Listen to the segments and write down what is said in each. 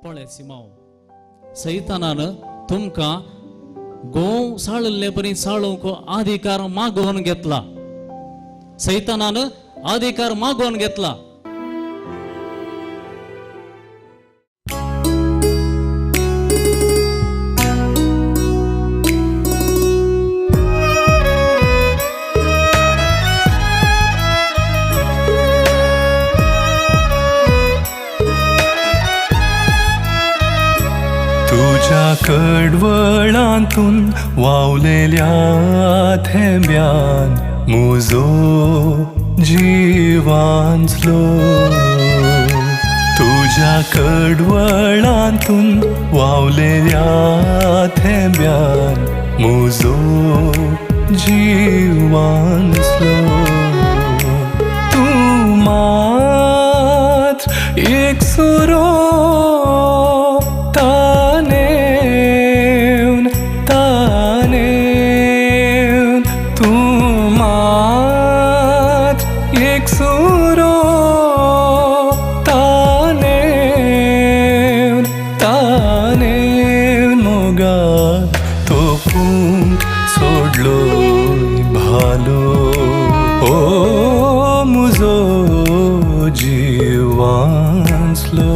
पळे सिमाव सैतानानं तुमका गोव साळले परी साळूक अधिकार मागवून घेतला. सैतानानं अधिकार मागवून घेतला. तुझ्या कडवळांतून वावलेल्या थेंब्यान मुजो जीवांचलो. तुझ्या कडवळांतून वावलेल्या थेंब्यान मुजो जीवांचलो. तू मात्र एक सुरो सोडलो भालो ओ मुजो जीवांचलो.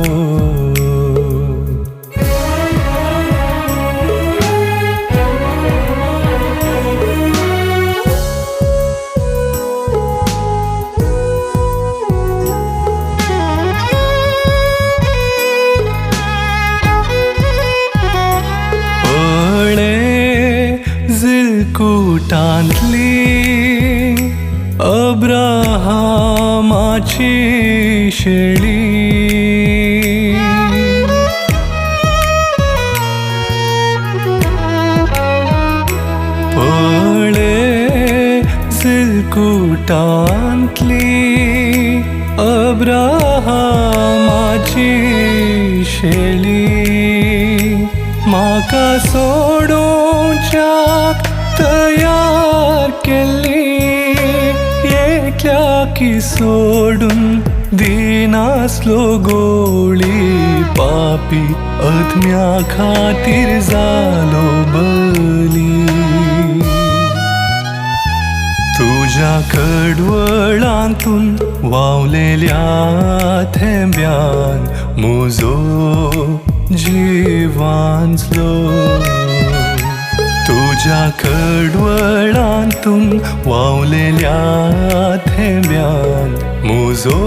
कुटांतली अब्राहामाची शेळी पळे जिलकुटांतली अब्राहामाची शेळी म्हाका सोडूंच्याक तयार केली. एकल्या की सोडून दिनासलो गोळी पापी अदम्या खातीर जालो बली. तुझ्या कडवळांतून वावलेल्या थेंब्यान मुजो जीवांचलो. तुझ्या कडवळांतून वावलेल्या थेंब्यान मुजो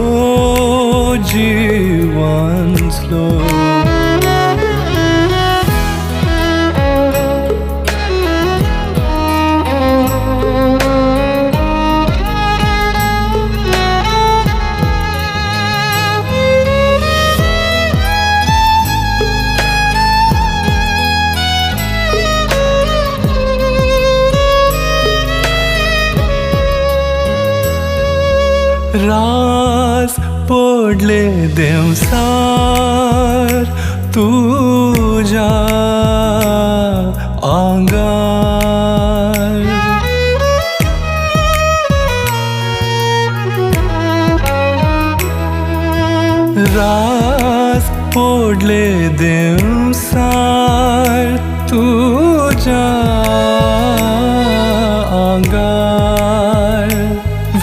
जीवांचलो. रास पडले देवसार तुझ्या आंगार. रास पडले देवसार तुझ्या आंगार.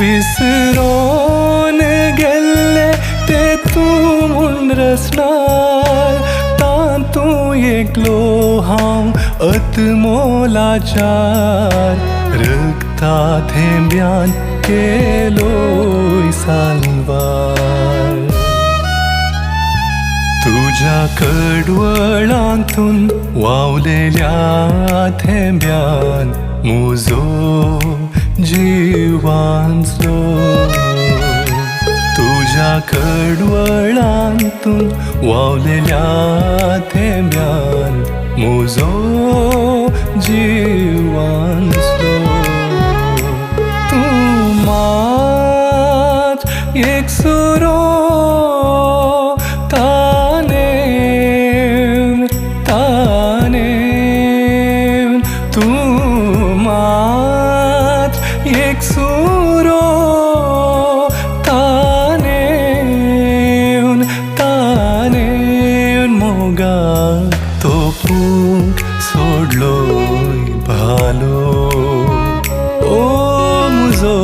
विसरून गेल्ले ते तूं म्हूण रचणार. तातूं एकलो हांव अतमोलाचार. रक्ता थेंब्यान केलोय साल्वार. तुझ्या कडवळांतून वावलेल्या थेंब्यान मुजो जीवांचलो. तुझ्या कडवळांतून वावलेल्या थेंब्यान मुजो जीवांचलो. तूं मात एक सुरो तानेवन तानेवन. तूं मात एक सुरो घालो ओ मुजो